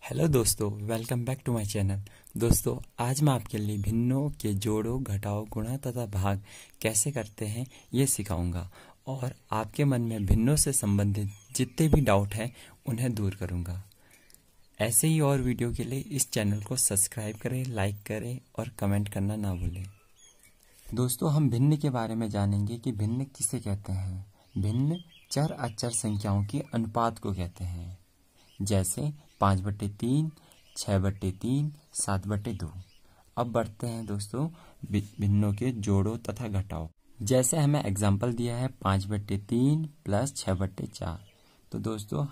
Hello दोस्तों, welcome back to my channel. दोस्तों, आज मैं आपके लिए भिन्नों के जोड़ों, घटाओं, गुणा तथा भाग कैसे करते हैं ये सिखाऊंगा और आपके मन में भिन्नों से संबंधित जितने भी डाउट हैं उन्हें दूर करूंगा। ऐसे ही और वीडियो के लिए इस चैनल को सब्सक्राइब करें, लाइक करें और कमेंट करना ना भूलें। दोस्तों, हम भिन्न के बारे में जानेंगे कि भिन्न किसे कहते हैं। भिन्न चर अचर संख्याओं के अनुपात को कहते हैं, जैसे 5/3, 6/3, 7/2। अब बढ़ते हैं दोस्तों भिन्नों के जोड़ों तथा घटाओं। जैसे हमें एग्जाम्पल दिया है 5/3 प्लस 6/4। तो दोस्तों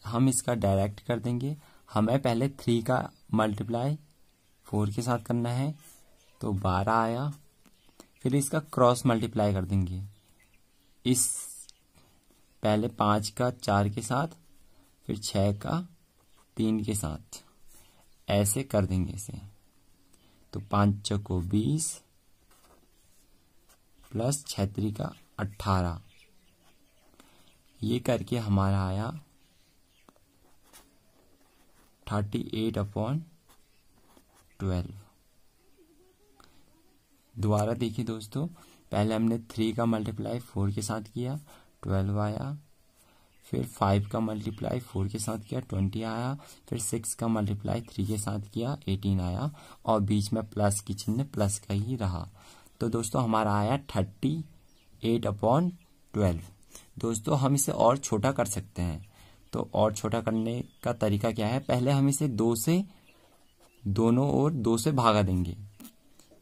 हम इसका डायरेक्ट कर देंगे। हमें पहले 3 का मल्टीप्लाई 4 के साथ करना है, तो 12 आया। फिर इसका क्रॉस मल्टीप्लाई कर देंगे, इस पहले 5 का 4 के साथ, फिर 6 का 3 के साथ, ऐसे कर देंगे इसे। तो 5 चौको 20 प्लस 6 का 18, ये करके हमारा आया 38/12। दोबारा देखिए दोस्तों, पहले हमने 3 का मल्टीप्लाई 4 के साथ किया, 12 आया। फिर 5 का मल्टीप्लाई 4 के साथ किया, 20 आया। फिर 6 का मल्टीप्लाई 3 के साथ किया, 18 आया। और बीच में प्लस की चिन्ह प्लस का ही रहा। तो दोस्तों हमारा आया 38/12। दोस्तों हम इसे और छोटा कर सकते हैं। तो और छोटा करने का तरीका क्या है, पहले हम इसे 2 से दोनों ओर 2 से भागा देंगे।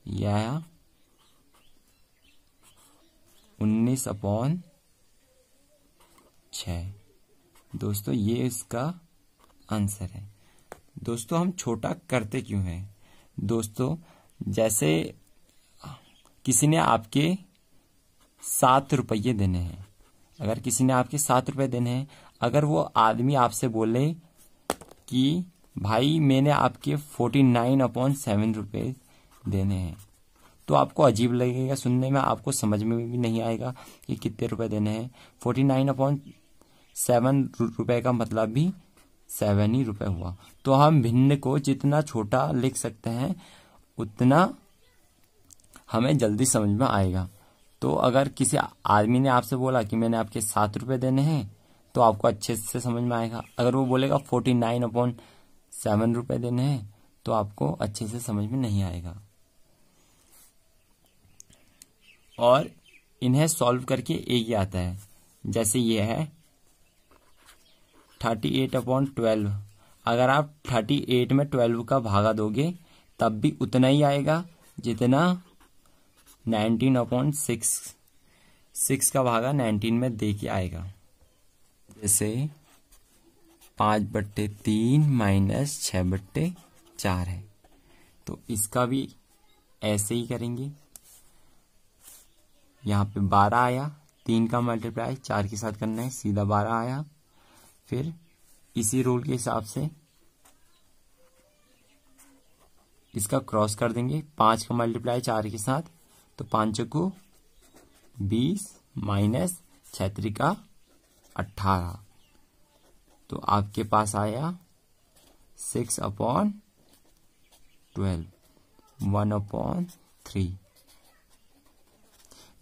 यह आया 19/6। दोस्तों ये इसका आंसर है। दोस्तों हम छोटा करते क्यों हैं? दोस्तों जैसे किसी ने आपके 7 रुपये देने हैं, अगर किसी ने आपके 7 रुपये देने हैं, अगर वो आदमी आपसे बोले कि भाई मैंने आपके 49/7 रुपये देने हैं, तो आपको अजीब लगेगा सुनने में, आपको समझ में भी नहीं आएगा कि कितने रुपए देने हैं। 49/7 रुपए का मतलब भी 7 ही रुपए हुआ। तो हम भिन्न को जितना छोटा लिख सकते हैं उतना हमें जल्दी समझ में आएगा। तो अगर किसी आदमी ने आपसे बोला कि मैंने आपके 7 रुपए देने हैं, तो आपको अच्छे से समझ में आएगा। अगर वो बोलेगा 49/7 रुपए देने हैं, तो आपको अच्छे से समझ में नहीं आएगा। और इन्हें सॉल्व करके एक ही आता है। जैसे ये है 38/12। अगर आप 38 में 12 का भागा दोगे तब भी उतना ही आएगा जितना 19/6 6 का भागा 19 में दे के आएगा। जैसे 5/3 माइनस 6/4 है, तो इसका भी ऐसे ही करेंगे। यहाँ पे 12 आया, 3 का मल्टीप्लाई 4 के साथ करना है, सीधा 12 आया। फिर इसी रूल के हिसाब से इसका क्रॉस कर देंगे, 5 का मल्टीप्लाई 4 के साथ, तो 5 चौको 20 माइनस 6 का 18, तो आपके पास आया 6/12, 1/3।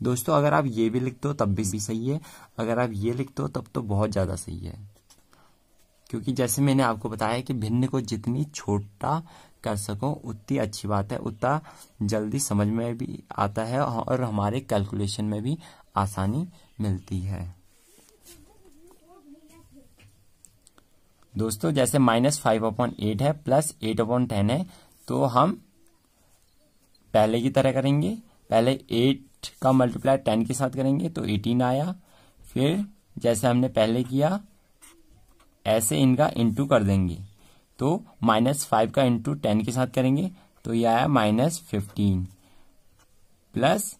दोस्तों अगर आप ये भी लिख दो तब भी सही है, अगर आप ये लिख दो तब तो बहुत ज़्यादा सही है। क्योंकि जैसे मैंने आपको बताया कि भिन्न को जितनी छोटा कर सको उतनी अच्छी बात है, उतना जल्दी समझ में भी आता है और हमारे कैलकुलेशन में भी आसानी मिलती है। दोस्तों जैसे -5/8 है प्लस 8/10 है, तो हम पहले की तरह करेंगे। पहले 8 का मल्टीप्लाई 10 के साथ करेंगे, तो 18 आया। फिर जैसे हमने पहले किया ऐसे इनका इंटू कर देंगे, तो -5 का इंटू 10 के साथ करेंगे, तो यह आया -15। प्लस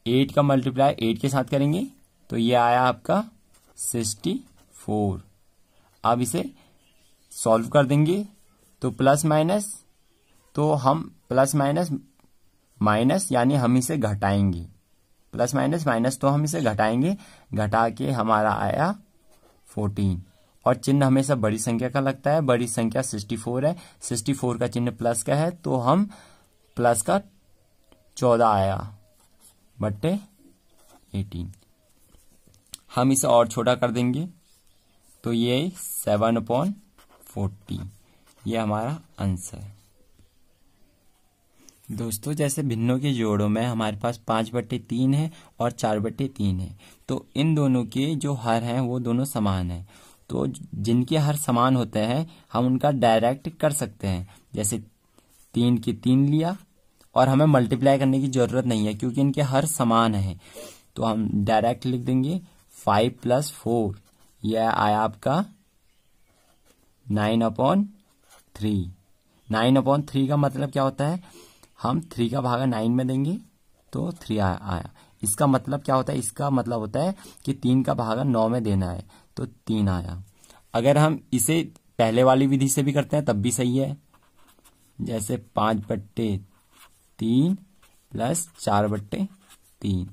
8 का मल्टीप्लाई 8 के साथ करेंगे, तो यह आया आपका 64। अब इसे सॉल्व कर देंगे, तो प्लस माइनस, तो हम प्लस माइनस माइनस यानी हम इसे घटाएंगे, प्लस माइनस माइनस, तो हम इसे घटाएंगे। घटा के हमारा आया 14। और चिन्ह हमेशा बड़ी संख्या का लगता है। बड़ी संख्या 64 है, 64 का चिन्ह प्लस का है, तो हम प्लस का 14 आया बट्टे 18। हम इसे और छोटा कर देंगे तो ये 7/40, ये हमारा आंसर है। दोस्तों जैसे भिन्नों के जोड़ों में हमारे पास 5/3 है और 4/3 है, तो इन दोनों के जो हर हैं वो दोनों समान हैं। तो जिनके हर समान होते हैं हम उनका डायरेक्ट कर सकते हैं। जैसे 3 की 3 लिया और हमें मल्टीप्लाई करने की जरूरत नहीं है क्योंकि इनके हर समान है, तो हम डायरेक्ट लिख देंगे 5 + 4, यह आया आपका 9/3। 9/3 का मतलब क्या होता है, हम 3 का भागा 9 में देंगे तो 3 आया। इसका मतलब क्या होता है, इसका मतलब होता है कि 3 का भागा 9 में देना है, तो 3 आया। अगर हम इसे पहले वाली विधि से भी करते हैं तब भी सही है। जैसे 5/3 + 4/3,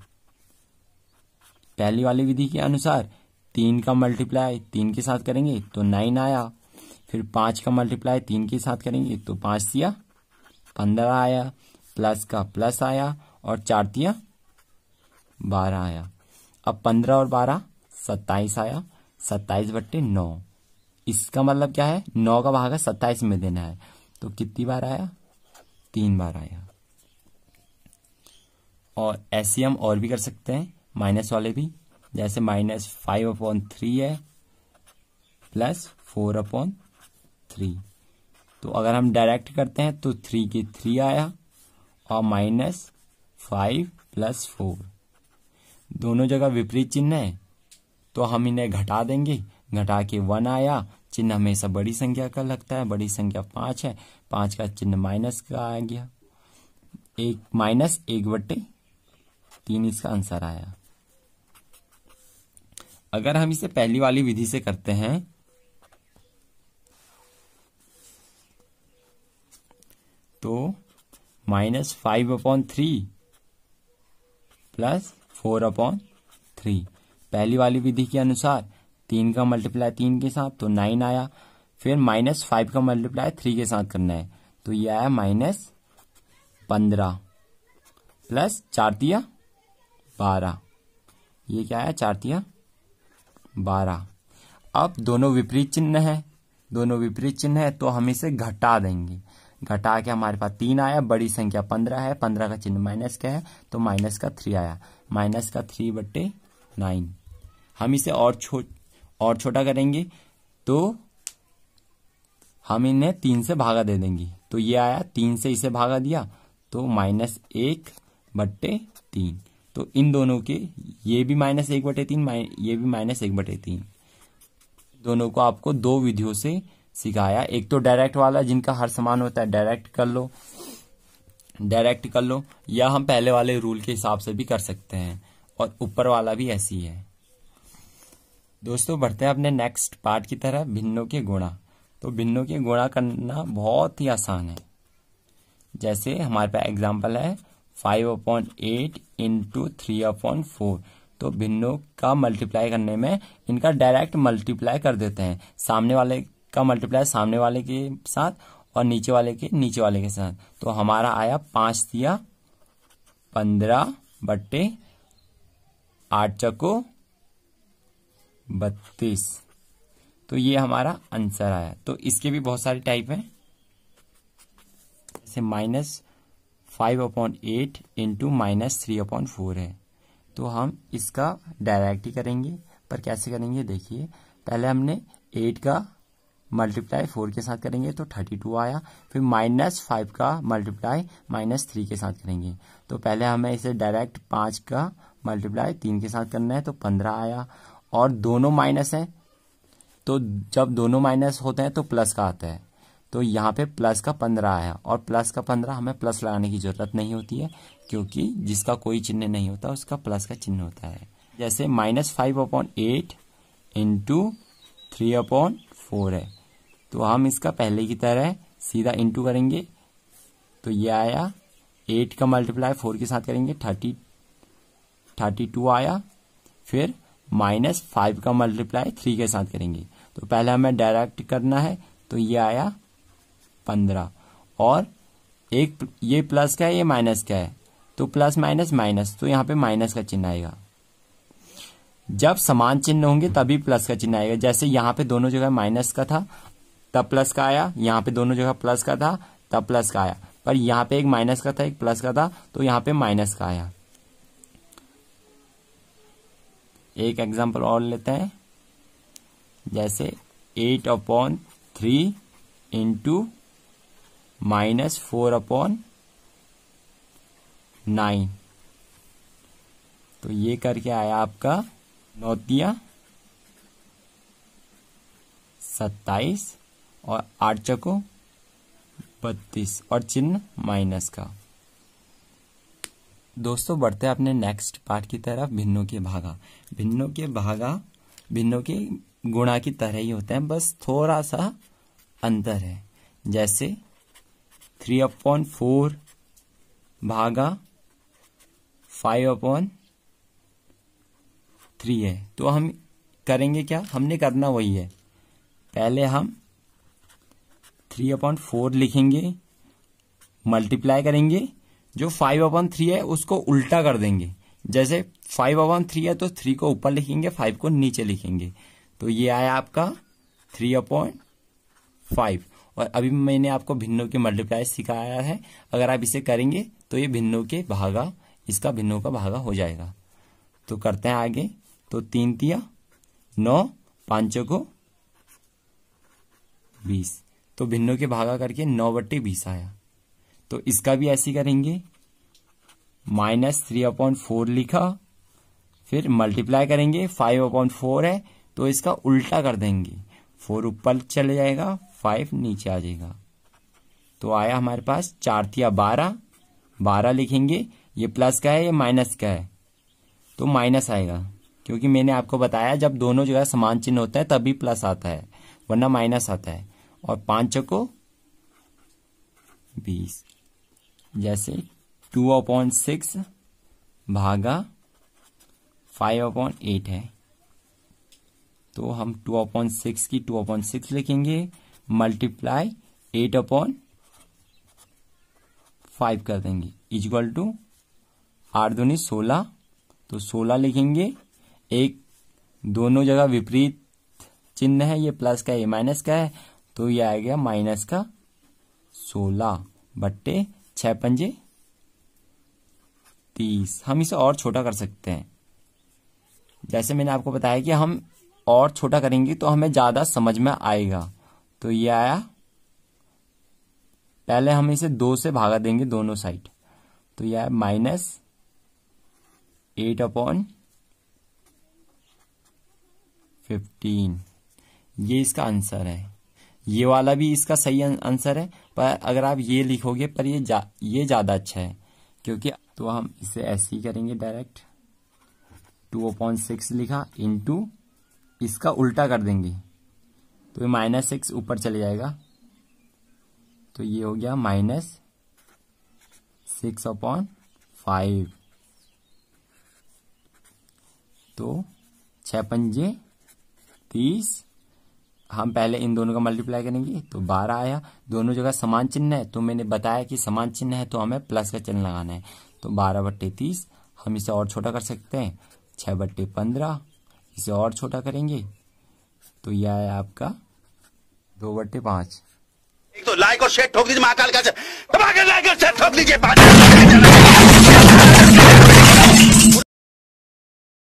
पहली वाली विधि के अनुसार 3 का मल्टीप्लाई 3 के साथ करेंगे तो 9 आया, फिर 5 का मल्टीप्लाई 3 के साथ करेंगे तो 5 तिया 15 आया, प्लस का प्लस आया और 4 तिया 12 आया। अब 15 और 12 27 आया, 27/9। इसका मतलब क्या है, 9 का भागा 27 में देना है, तो कितनी बार आया, 3 बार आया। और ऐसे हम और भी कर सकते हैं, माइनस वाले भी। जैसे -5/3 है प्लस 4/3, तो अगर हम डायरेक्ट करते हैं तो 3 की 3 आया और -5 + 4, दोनों जगह विपरीत चिन्ह है तो हम इन्हें घटा देंगे। घटा के 1 आया, चिन्ह हमेशा बड़ी संख्या का लगता है। बड़ी संख्या 5 है, 5 का चिन्ह माइनस का आ गया, -1/3 इसका आंसर आया। अगर हम इसे पहली वाली विधि से करते हैं तो -5/3 + 4/3, पहली वाली विधि के अनुसार 3 का मल्टीप्लाई 3 के साथ तो 9 आया, फिर -5 का मल्टीप्लाई 3 के साथ करना है तो यह आया -15 प्लस 4 तिया 12, ये क्या है 4 तिया 12। अब दोनों विपरीत चिन्ह है, दोनों विपरीत चिन्ह है तो हम इसे घटा देंगे। घटा के हमारे पास 3 आया, बड़ी संख्या 15 है, 15 का चिन्ह माइनस का है तो -3 आया, -3/9। हम इसे और छोटा करेंगे तो हम इन्हें 3 से भागा दे देंगे, तो ये आया, 3 से इसे भागा दिया तो -1/3। तो इन दोनों के, ये भी -1/3, ये भी -1/3, दोनों को आपको 2 विधियों से सिखाया। एक तो डायरेक्ट वाला जिनका हर समान होता है, डायरेक्ट कर लो, या हम पहले वाले रूल के हिसाब से भी कर सकते हैं, और ऊपर वाला भी ऐसी है। दोस्तों बढ़ते हैं अपने नेक्स्ट पार्ट की तरफ, भिन्नों के गुणा। तो भिन्नों के गुणा करना बहुत ही आसान है। जैसे हमारे पास एग्जाम्पल है 5/8 × 3/4, तो भिन्नों का मल्टीप्लाई करने में इनका डायरेक्ट मल्टीप्लाई कर देते हैं। सामने वाले का मल्टीप्लाई सामने वाले के साथ और नीचे वाले के साथ, तो हमारा आया 5 तिया 15/8 चको 32, तो ये हमारा आंसर आया। तो इसके भी बहुत सारे टाइप हैं, जैसे -5/8 × -3/4 है, तो हम इसका डायरेक्ट ही करेंगे। पर कैसे करेंगे देखिए, पहले हमने 8 का मल्टीप्लाई 4 के साथ करेंगे तो 32 आया, फिर -5 का मल्टीप्लाई -3 के साथ करेंगे, तो पहले हमें इसे डायरेक्ट 5 का मल्टीप्लाई 3 के साथ करना है तो 15 आया, और दोनों माइनस है तो जब दोनों माइनस होते हैं तो प्लस का आता है, तो यहाँ पे प्लस का 15 आया, और प्लस का 15 हमें प्लस लगाने की जरूरत नहीं होती है क्योंकि जिसका कोई चिन्ह नहीं होता उसका प्लस का चिन्ह होता है। जैसे -5/8 × 3/4 है, तो हम इसका पहले की तरह सीधा इंटू करेंगे, तो ये आया, 8 का मल्टीप्लाई 4 के साथ करेंगे 32 आया, फिर -5 का मल्टीप्लाई 3 के साथ करेंगे तो पहले हमें डायरेक्ट करना है, तो ये आया 15। और एक ये प्लस का है, ये माइनस का है, तो प्लस माइनस माइनस, तो यहाँ पे माइनस का चिन्ह आएगा। जब समान चिन्ह होंगे तभी प्लस का चिन्ह आएगा। जैसे यहाँ पे दोनों जगह माइनस का था तब प्लस का आया, यहाँ पे दोनों जगह प्लस का था तब प्लस का आया, पर यहाँ पे एक माइनस का था एक प्लस का था तो यहाँ पे माइनस का आया। एक एग्जांपल और लेते हैं, जैसे 8/3 इंटू -4/9, तो ये करके आया आपका 9 27 और 8 चको 32 और चिन्ह माइनस का। दोस्तों बढ़ते हैं अपने नेक्स्ट पार्ट की तरफ, भिन्नों के भागा। भिन्नों के भागा भिन्नों के गुणा की तरह ही होते हैं, बस थोड़ा सा अंतर है। जैसे 3/4 भागा 5/3 है, तो हम करेंगे क्या, हमने करना वही है। पहले हम 3/4 लिखेंगे, मल्टीप्लाई करेंगे, जो 5/3 है उसको उल्टा कर देंगे। जैसे 5/3 है तो 3 को ऊपर लिखेंगे, 5 को नीचे लिखेंगे, तो ये आया आपका 3/5। और अभी मैंने आपको भिन्नों के मल्टीप्लाई सिखाया है, अगर आप इसे करेंगे तो ये भिन्नों के भागा, इसका भिन्नों का भागा हो जाएगा। तो करते हैं आगे, तो 3 तिया 9, 5 चौको 20, तो भिन्नों के भागा करके 9/20 आया। तो इसका भी ऐसे करेंगे, -3/4 लिखा, फिर मल्टीप्लाई करेंगे, 5/4 है तो इसका उल्टा कर देंगे, 4 ऊपर चले जाएगा, 5 नीचे आ जाएगा। तो आया हमारे पास 4 तिया 12, 12 लिखेंगे, ये प्लस का है ये माइनस का है, तो माइनस आएगा, क्योंकि मैंने आपको बताया जब दोनों जगह समान चिन्ह होता है तभी प्लस आता है, वरना माइनस आता है। और 5 चको 20, जैसे 2/6 भागा 5/8 है, तो हम 2/6 की 2/6 लिखेंगे, मल्टीप्लाई 8/5 कर देंगे, इक्वल टू 8 दूनी 16, तो 16 लिखेंगे। एक दोनों जगह विपरीत चिन्ह है, ये प्लस का है ये माइनस का है, तो ये आ गया माइनस का 16/6 30। हम इसे और छोटा कर सकते हैं, जैसे मैंने आपको बताया कि हम और छोटा करेंगे तो हमें ज्यादा समझ में आएगा। तो ये आया, पहले हम इसे 2 से भागा देंगे दोनों साइड, तो यह है -8/15, ये इसका आंसर है। ये वाला भी इसका सही आंसर है, पर अगर आप ये लिखोगे पर ये ज्यादा अच्छा है, क्योंकि तो हम इसे ऐसे ही करेंगे डायरेक्ट, 2/6 लिखा इंटू इसका उल्टा कर देंगे, तो ये -6 ऊपर चले जाएगा, तो ये हो गया -6/5, तो 6×5 30। हम पहले इन दोनों का मल्टीप्लाई करेंगे तो 12 आया। दोनों जगह समान चिन्ह है, तो मैंने बताया कि समान चिन्ह है तो हमें प्लस का चिन्ह लगाना है, तो 12/30। हम इसे और छोटा कर सकते हैं, 6/15, इसे और छोटा करेंगे तो यह है आपका 2/5। एक तो लाइक और शेयर ठोक दीजिए, महाकाल का दबा के लाइक और शेयर ठोक दीजिए।